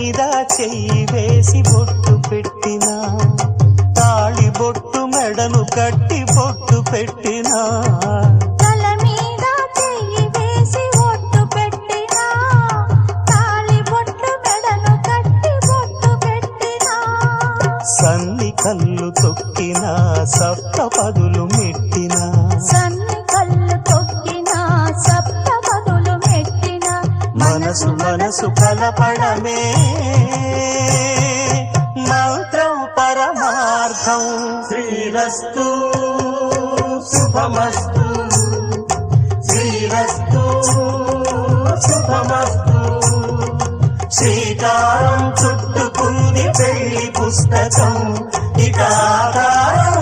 మీద చెయ్యి వేసి బొట్టు పెట్టినా, తాళి బొట్టు మెడను కట్టి బొట్టు పెట్టినా, తల మీద చెయ్యి వేసి బొట్టు పెట్టినా, తాళి బొట్టు మెడను కట్టి బొట్టు పెట్టినా, సన్ని కళ్ళు తొక్కినా సప్త పదులు మెట్టినా, సన్ని కళ్ళు తొక్కినా సప్త పదులు మెట్టినా, మనసు మనసు కలపడమే మంత్రం పరమార్థం. శ్రీరస్తు శుభమస్తు, శ్రీరస్తు శుభమస్తు. శ్రీకారం చుట్టుకుంది పెళ్లి పుస్తకం, ఇక ఆకారం